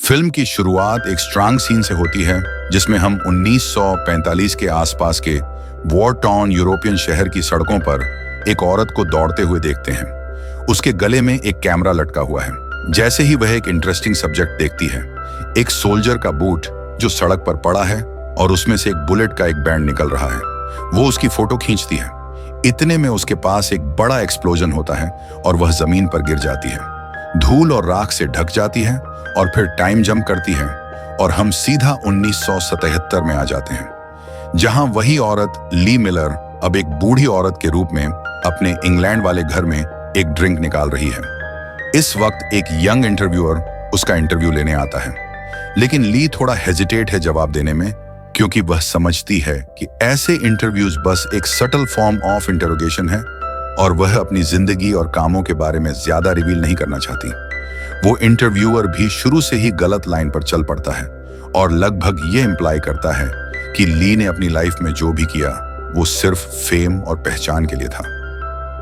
Film की शुरुआत एक स्ट्रांग सीन से होती है जिसमें हम 1945 के आसपास के वॉर टाउन यूरोपियन शहर की सड़कों पर एक औरत को दौड़ते हुए देखते हैं। उसके गले में एक कैमरा लटका हुआ है। जैसे ही वह एक इंटरेस्टिंग सब्जेक्ट देखती है, एक सोल्जर का बूट जो सड़क पर पड़ा है और उसमें से एक बुलेट का एक बैंड निकल रहा है, वो उसकी फोटो खींचती है। इतने में उसके पास एक बड़ा एक्सप्लोजन होता है और वह जमीन पर गिर जाती है, धूल और राख से ढक जाती है और फिर टाइम जंप करती है और हम सीधा 1977 में आ जाते हैं, जहां वही औरत ली मिलर अब एक बूढ़ी औरत के रूप में अपने इंग्लैंड वाले घर में एक ड्रिंक निकाल रही है। इस वक्त एक यंग इंटरव्यूअर उसका इंटरव्यू लेने आता है, लेकिन ली थोड़ा हेजिटेट है जवाब देने में, क्योंकि वह समझती है कि ऐसे इंटरव्यूज बस एक सटल फॉर्म ऑफ इंटरोगेशन है और वह अपनी जिंदगी और कामों के बारे में ज्यादा रिवील नहीं करना चाहती। वो इंटरव्यूअर भी शुरू से ही गलत लाइन पर चल पड़ता है और लगभग ये इंप्लाई करता है कि ली ने अपनी लाइफ में जो भी किया वो सिर्फ फेम और पहचान के लिए था।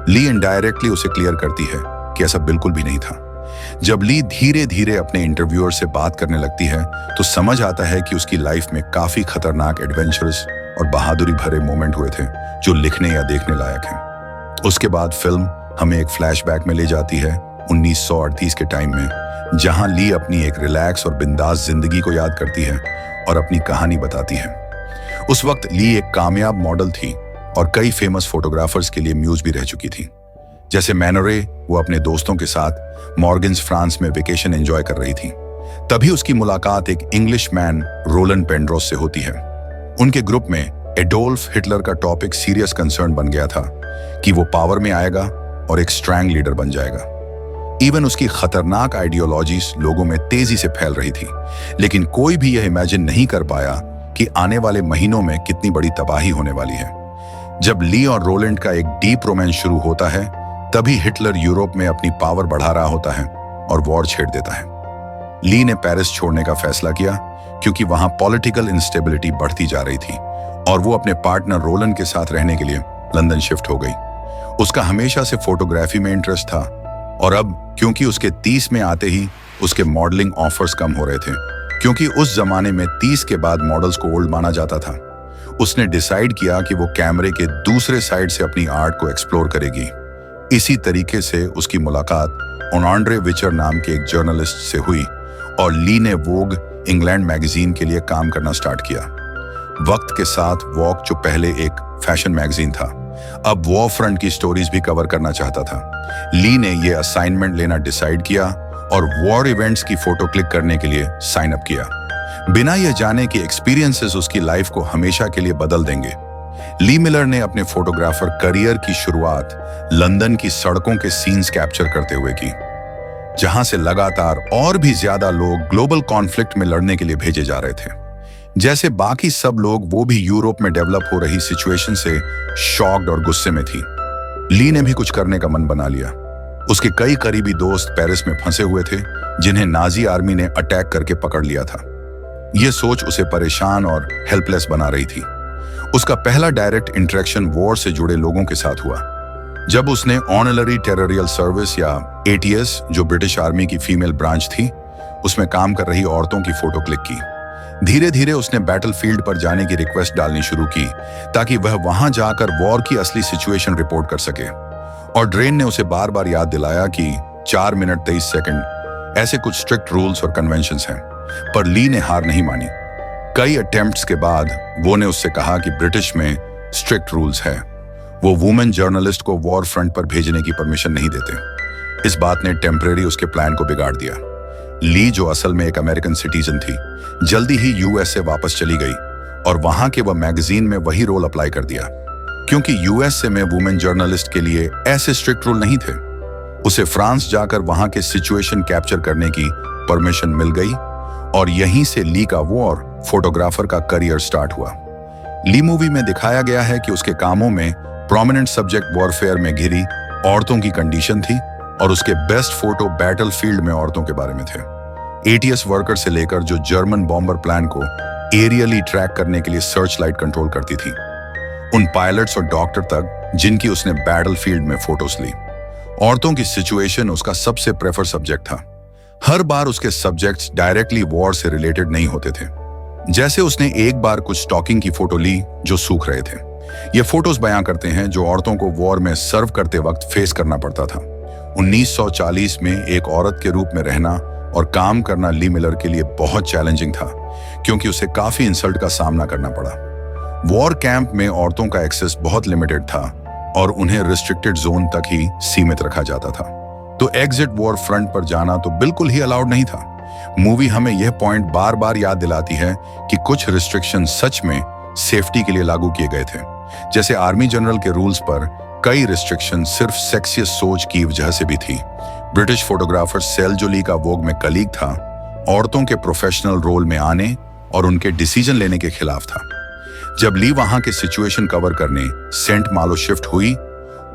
ली इनडायरेक्टली उसे क्लियर करती है कि ऐसा बिल्कुल भी नहीं था। जब ली धीरे धीरे अपने इंटरव्यूअर से बात करने लगती है तो समझ आता है कि उसकी लाइफ में काफी खतरनाक एडवेंचरस और बहादुरी भरे मोमेंट हुए थे जो लिखने या देखने लायक हैं। उसके बाद फिल्म हमें एक फ्लैशबैक में ले जाती है 1938 के टाइम में, जहां ली अपनी एक रिलैक्स और बिंदास जिंदगी को याद करती है और अपनी कहानी बताती है। उस वक्त ली एक कामयाब मॉडल थी और कई फेमस फोटोग्राफर्स के लिए म्यूज भी रह चुकी थी। जैसे मैनोरे, वो अपने दोस्तों के साथ मॉर्गन्स फ्रांस में वेकेशन एंजॉय कर रही थी। तभी उसकी मुलाकात एक इंग्लिश मैन रोलन पेंड्रोस से होती है। उनके ग्रुप में एडोल्फ हिटलर का टॉपिक सीरियस कंसर्न बन गया था कि वो पावर में आएगा और एक स्ट्रॉन्ग लीडर बन जाएगा। इवन उसकी खतरनाक आइडियोलॉजीज लोगों में तेजी से फैल रही थी, लेकिन कोई भी यह इमेजिन नहीं कर पाया कि आने वाले महीनों में कितनी बड़ी तबाही होने वाली है। जब ली और रोलैंड का एक डीप रोमांस शुरू होता है, तभी हिटलर यूरोप में अपनी पावर बढ़ा रहा होता है और वॉर छेड़ देता है। ली ने पेरिस छोड़ने का फैसला किया क्योंकि वहां पॉलिटिकल इंस्टेबिलिटी बढ़ती जा रही थी और वो अपने पार्टनर रोलैंड के साथ रहने के लिए लंदन शिफ्ट हो गई। उसका हमेशा से फोटोग्राफी में इंटरेस्ट था और अब क्योंकि उसके 30 में आते ही उसके मॉडलिंग ऑफर्स कम हो रहे थे, क्योंकि उस जमाने में 30 के बाद मॉडल्स को ओल्ड माना जाता था, उसने डिसाइड किया कि वो कैमरे के दूसरे साइड से अपनी आर्ट को एक्सप्लोर करेगी। इसी तरीके से उसकी मुलाकात ओनांड्रे विचर नाम के एक जर्नलिस्ट से हुई और ली ने वोग इंग्लैंड मैगजीन के लिए काम करना स्टार्ट किया। वक्त के साथ वॉग, जो पहले एक फैशन मैगजीन था, अब वॉर फ्रंट की स्टोरीज भी कवर करना चाहता था। ली ने यह असाइनमेंट लेना डिसाइड किया और वॉर इवेंट्स की फोटो क्लिक करने के लिए साइन अप किया, बिना यह जाने कि एक्सपीरियंसेस उसकी लाइफ को हमेशा के लिए बदल देंगे। ली मिलर ने अपने फोटोग्राफर करियर की शुरुआत लंदन की सड़कों के सीन्स कैप्चर करते हुए की, जहां से लगातार और भी ज्यादा लोग ग्लोबल कॉन्फ्लिक्ट में लड़ने के लिए भेजे जा रहे थे। जैसे बाकी सब लोग, वो भी यूरोप में डेवलप हो रही सिचुएशन से शॉक्ड और गुस्से में थी। ली ने भी कुछ करने का मन बना लिया। उसके कई करीबी दोस्त पेरिस में फंसे हुए थे, जिन्हें नाजी आर्मी ने अटैक करके पकड़ लिया था। यह सोच उसे परेशान और हेल्पलेस बना रही थी। उसका पहला डायरेक्ट इंटरेक्शन वॉर से जुड़े लोगों के साथ हुआ जब उसने ऑनररी टेरिटोरियल सर्विस या ATS, जो ब्रिटिश आर्मी की फीमेल ब्रांच थी, उसमें काम कर रही औरतों की फोटो क्लिक की। धीरे धीरे उसने बैटलफील्ड पर जाने की रिक्वेस्ट डालनी शुरू की ताकि वह वहां जाकर वॉर की असली सिचुएशन रिपोर्ट कर सके। और ड्रेन ने उसे बार बार याद दिलाया कि 4 मिनट 23 सेकंड ऐसे कुछ स्ट्रिक्ट रूल्स और कन्वेंशंस हैं, पर ली ने हार नहीं मानी। कई अटेम्प्ट्स के बाद वो ने उससे कहा कि ब्रिटिश में स्ट्रिक्ट रूल्स है, वो वुमेन जर्नलिस्ट को वॉर फ्रंट पर भेजने की परमिशन नहीं देते। इस बात ने टेम्परेरी उसके प्लान को बिगाड़ दिया। ली, जो असल में एक अमेरिकन सिटीजन थी, जल्दी ही US से वापस चली गई और वहां के वह मैगजीन में वही रोल अप्लाई कर दिया, क्योंकि USA में वुमेन जर्नलिस्ट के लिए ऐसे स्ट्रिक्ट रूल नहीं थे। उसे फ्रांस जाकर वहां के सिचुएशन कैप्चर करने की परमिशन मिल गई और यहीं से ली का वॉर फोटोग्राफर का करियर स्टार्ट हुआ। ली मूवी में दिखाया गया है कि उसके कामों में प्रोमिनेंट सब्जेक्ट वॉरफेयर में घिरी औरतों की कंडीशन थी और उसके बेस्ट फोटो बैटलफील्ड में औरतों के बारे में थे। ATS वर्कर से लेकर जो जर्मन बॉम्बर प्लान को एरियली ट्रैक करने के लिए सर्च लाइट कंट्रोल करती थी, उन पायलट्स और डॉक्टर तक जिनकी उसने बैटलफील्ड में फोटोज ली। औरतों की सिचुएशन उसका सबसे प्रेफर सब्जेक्ट था। हर बार उसके सब्जेक्ट्स डायरेक्टली वॉर से रिलेटेड नहीं होते थे। जैसे उसने एक बार कुछ स्टॉकिंग की फोटो ली जो सूख रहे थे। ये फोटोज बयां करते हैं जो औरतों को वॉर में सर्व करते वक्त फेस करना पड़ता था। 1940 में एक औरत के रूप में रहना और काम करना ली मिलर के लिए बहुत चैलेंजिंग था, क्योंकि उसे काफी इंसल्ट का सामना करना पड़ा। वॉर कैंप में औरतों का एक्सेस बहुत लिमिटेड था और उन्हें रिस्ट्रिक्टेड जोन तक ही सीमित रखा जाता था। तो एग्जिट वॉर फ्रंट पर जाना तो बिल्कुल ही अलाउड नहीं था। मूवी हमें यह पॉइंट बार बार याद दिलाती है कि कुछ रिस्ट्रिक्शन सच में सेफ्टी के लिए लागू किए गए थे। जैसे आर्मी जनरल के रूल्स पर कई रिस्ट्रिक्शन सिर्फ सेक्सियस सोच की वजह से भी थी। ब्रिटिश फोटोग्राफर सेल जो ली का वोग में कलीग था, औरतों के प्रोफेशनल रोल में आने और उनके डिसीजन लेने के खिलाफ था। जब ली वहां के सिचुएशन कवर करने सेंट मालो शिफ्ट हुई,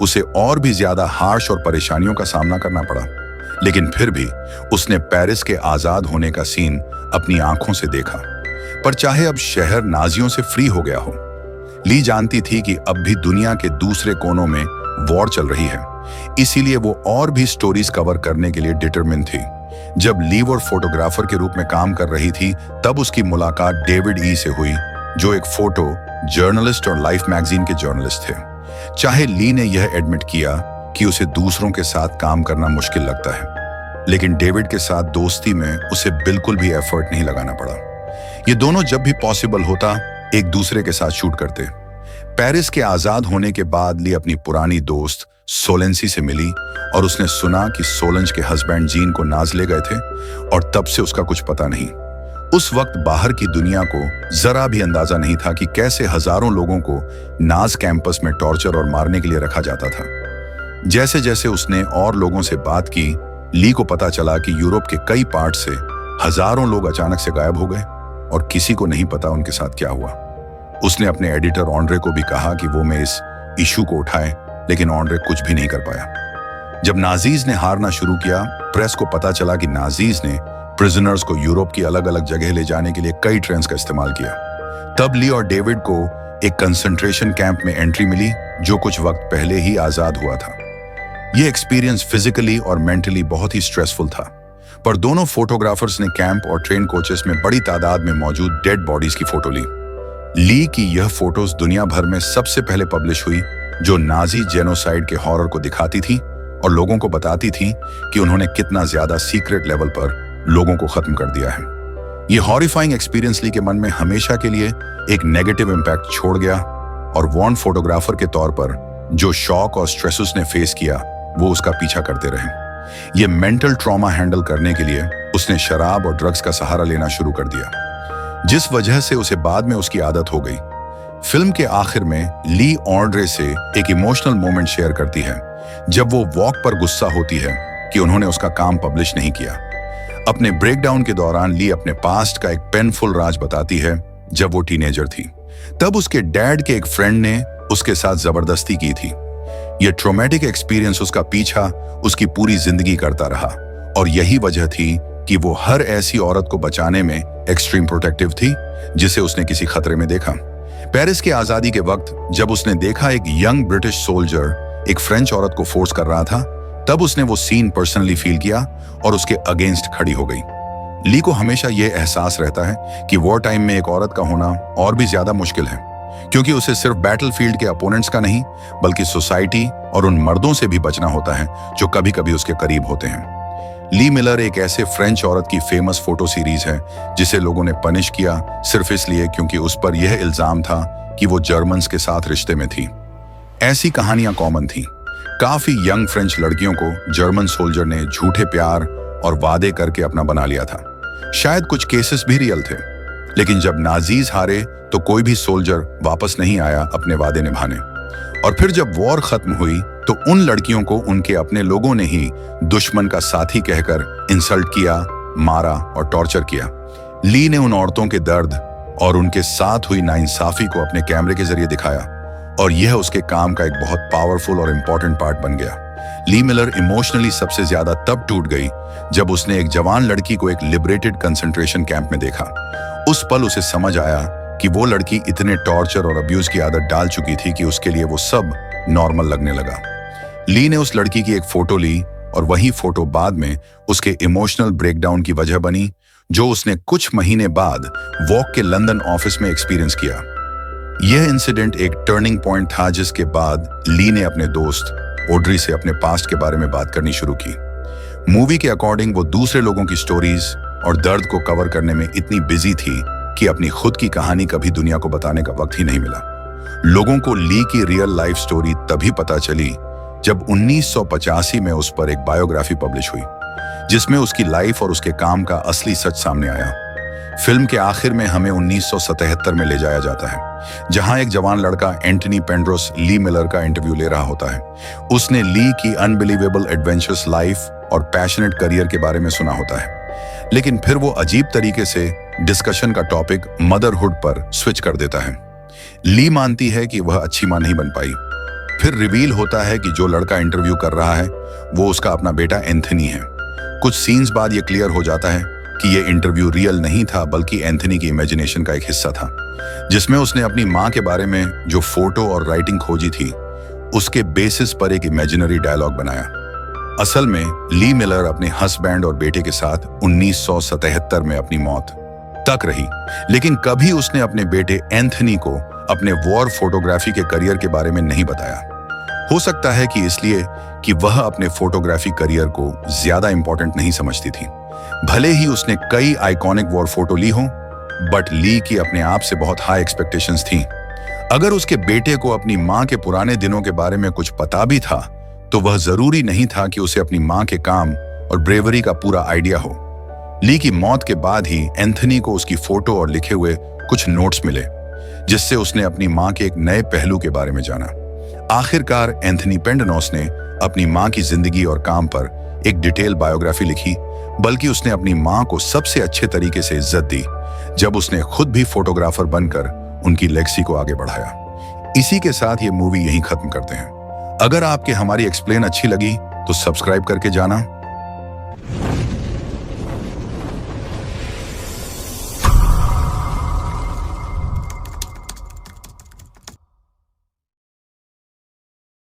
उसे और भी ज्यादा हार्श और परेशानियों का सामना करना पड़ा। लेकिन फिर भी उसने पेरिस के आजाद होने का सीन अपनी आंखों से देखा। पर चाहे अब शहर नाजियों से फ्री हो गया हो, ली जानती थी कि अब भी दुनिया के दूसरे कोनों में वॉर चल रही है। इसीलिए वो और भी स्टोरीज कवर करने के लिए डिटरमिन थी। जब ली वो फोटोग्राफर के रूप में काम कर रही थी, तब उसकी मुलाकात डेविड ई से हुई, जो एक फोटो जर्नलिस्ट और लाइफ मैगजीन के जर्नलिस्ट थे। चाहे ली ने यह एडमिट किया कि उसे दूसरों के साथ काम करना मुश्किल लगता है, लेकिन डेविड के साथ दोस्ती में उसे बिल्कुल भी एफर्ट नहीं लगाना पड़ा। ये दोनों जब भी पॉसिबल होता एक दूसरे के साथ शूट करते। पेरिस के आजाद होने के बाद ली अपनी पुरानी दोस्त सोलेंसी से मिली और उसने सुना कि सोलंज के हस्बैंड जीन को नाज ले गए थे और तब से उसका कुछ पता नहीं। उस वक्त बाहर की दुनिया को जरा भी अंदाजा नहीं था कि कैसे हजारों लोगों को नाज कैंपस में टॉर्चर और मारने के लिए रखा जाता था। जैसे जैसे उसने और लोगों से बात की, ली को पता चला कि यूरोप के कई पार्ट से हजारों लोग अचानक से गायब हो गए और किसी को नहीं पता उनके साथ क्या हुआ। उसने अपने एडिटर ऑन्ड्रे को भी कहा कि वो में इस इशू को उठाए, लेकिन ऑन्ड्रे कुछ भी नहीं कर पाया। जब नाजीज ने हारना शुरू किया, प्रेस को पता चला कि नाजीज ने प्रिजनर्स को यूरोप की अलग अलग जगह ले जाने के लिए कई ट्रेन्स का इस्तेमाल किया। तब ली और डेविड को एक कंसंट्रेशन कैंप में एंट्री मिली, जो कुछ वक्त पहले ही आजाद हुआ था। यह एक्सपीरियंस फिजिकली और मेंटली बहुत ही स्ट्रेसफुल था। पर दोनों फोटोग्राफर्स ने कैंप और ट्रेन कोचेस में बड़ी तादाद में मौजूद डेड बॉडीज की फोटो ली। ली की यह फोटोज दुनिया भर में सबसे पहले पब्लिश हुई, जो नाजी जेनोसाइड के हॉरर को दिखाती थी और लोगों को बताती थी कि उन्होंने कितना ज्यादा सीक्रेट लेवल पर लोगों को खत्म कर दिया है। यह हॉरिफाइंग एक्सपीरियंस ली के मन में हमेशा के लिए एक नेगेटिव इंपैक्ट छोड़ गया और वॉर्न फोटोग्राफर के तौर पर जो शॉक और स्ट्रेस उसने फेस किया, वो उसका पीछा करते रहे। ये मेंटल ट्रॉमा हैंडल करने के लिए उसने शराब और ड्रग्स का सहारा लेना शुरू कर दिया, जिस वजह से उसे बाद में उसकी आदत हो गई। फिल्म के आखिर में ली ऑन्ड्रे से एक इमोशनल मोमेंट शेयर करती है, जब वो वॉक पर गुस्सा होती है कि उन्होंने उसका काम पब्लिश नहीं किया। अपने ब्रेकडाउन के दौरान ली अपने पास्ट का एक पेनफुल राज बताती है। जब वो टीनेजर थी, तब उसके डैड के एक फ्रेंड ने उसके साथ जबरदस्ती की थी। यह ट्रॉमेटिक एक्सपीरियंस उसका पीछा उसकी पूरी जिंदगी करता रहा और यही वजह थी कि वो हर ऐसी औरत को बचाने में एक्सट्रीम प्रोटेक्टिव थी जिसे उसने किसी खतरे में देखा। पेरिस की आजादी के वक्त जब उसने देखा एक यंग ब्रिटिश सोल्जर एक फ्रेंच औरत को फोर्स कर रहा था, तब उसने वो सीन पर्सनली फील किया और उसके अगेंस्ट खड़ी हो गई। ली को हमेशा यह एहसास रहता है कि वॉर टाइम में एक औरत का होना और भी ज्यादा मुश्किल है, क्योंकि उसे सिर्फ बैटलफील्ड के अपोनेंट्स का नहीं, बल्कि सोसाइटी और उन मर्दों से भी बचना होता है जो कभी कभी उसके करीब होते हैं। ली मिलर एक ऐसे फ्रेंच औरत की फेमस फोटो सीरीज है जिसे लोगों ने पनिश किया सिर्फ इसलिए क्योंकि उस पर यह इल्जाम था कि वो जर्मन्स के साथ रिश्ते में थी। ऐसी कहानियां कॉमन थी। काफी यंग फ्रेंच लड़कियों को जर्मन सोल्जर ने झूठे प्यार और वादे करके अपना बना लिया था। शायद कुछ केसेस भी रियल थे, लेकिन जब नाजीज हारे तो कोई भी सोल्जर वापस नहीं आया अपने वादे निभाने। और फिर जब वॉर खत्म हुई तो उन लड़कियों को उनके अपने लोगों ने ही दुश्मन का साथी कहकर इंसल्ट किया, मारा और टॉर्चर किया। ली ने उन औरतों के दर्द और उनके साथ हुई नाइंसाफी को अपने कैमरे के जरिए दिखाया और यह उसके काम का एक बहुत पावरफुल और इंपॉर्टेंट पार्ट बन गया। ली मिलर इमोशनली सबसे ज्यादा तब टूट गई जब उसने एक जवान लड़की को एक लिबरेटेड कंसंट्रेशन कैंप में देखा। उस पल उसे समझ आया कि वो लड़की इतने टॉर्चर और अब्यूज की आदत डाल चुकी थी कि उसके लिए वो सब नॉर्मल लगने लगा। ली ने उस लड़की की एक फोटो ली और वही फोटो बाद में उसके इमोशनल ब्रेकडाउन की वजह बनी, जो उसने कुछ महीने बाद वॉक के लंदन ऑफिस में एक्सपीरियंस किया। यह इंसिडेंट एक टर्निंग पॉइंट था जिसके बाद ली ने अपने दोस्त ऑड्री से अपने पास्ट के बारे में बात करनी शुरू की। मूवी के अकॉर्डिंग वो दूसरे लोगों की स्टोरीज और दर्द को कवर करने में इतनी बिजी थी कि अपनी खुद की कहानी कभी दुनिया को बताने का वक्त ही नहीं मिला। लोगों को ली की रियल लाइफ स्टोरी तभी पता चली जब 1985 में उस पर एक बायोग्राफी पब्लिश हुई, जिसमें उसकी लाइफ और उसके काम का असली सच सामने आया। फिल्म के आखिर में हमें 1977 में ले जाया जाता है, जहां एक जवान लड़का एंटनी पेंड्रोस ली मिलर का इंटरव्यू ले रहा होता है। उसने ली की अनबिलीवेबल एडवेंचरस लाइफ और पैशनेट करियर के बारे में सुना होता है, लेकिन फिर वो अजीब तरीके से डिस्कशन का टॉपिक मदरहुड पर स्विच कर देता है। ली मानती है कि वह अच्छी मां नहीं बन पाई। फिर रिवील होता है कि जो लड़का इंटरव्यू कर रहा है वो उसका अपना बेटा एंथनी है। कुछ सीन्स बाद ये क्लियर हो जाता है कि ये इंटरव्यू रियल नहीं था, बल्कि एंथनी की इमेजिनेशन का एक हिस्सा था, जिसमें उसने अपनी मां के बारे में जो फोटो और राइटिंग खोजी थी उसके बेसिस पर एक इमेजिनरी डायलॉग बनाया। असल में ली मिलर अपने हस्बैंड और बेटे के साथ 1977 में अपनी मौत तक रही, लेकिन कभी उसने अपने बेटे एंथनी को अपने वॉर फोटोग्राफी के करियर के बारे में नहीं बताया। हो सकता है कि इसलिए कि वह अपने फोटोग्राफी करियर को ज्यादा इंपॉर्टेंट नहीं समझती थी। भले ही उसने कई आइकॉनिक वॉर फोटो ली हो, बट ली की अपने आप से बहुत हाई एक्सपेक्टेशंस थी। अगर उसके बेटे को अपनी मां के पुराने दिनों के बारे में कुछ पता भी था, तो वह जरूरी नहीं था कि उसे अपनी मां के काम और ब्रेवरी का पूरा आइडिया हो। ली की मौत के बाद ही एंथनी को उसकी फोटो और लिखे हुए कुछ नोट्स मिले, जिससे उसने अपनी मां के एक नए पहलू के बारे में जाना। आखिरकार एंथनी पेंडनोस ने अपनी मां की जिंदगी और काम पर एक डिटेल बायोग्राफी लिखी, बल्कि उसने अपनी मां को सबसे अच्छे तरीके से इज्जत दी जब उसने खुद भी फोटोग्राफर बनकर उनकी लेगेसी को आगे बढ़ाया। इसी के साथ ये मूवी यहीं खत्म करते हैं। अगर आपके हमारी एक्सप्लेन अच्छी लगी तो सब्सक्राइब करके जाना।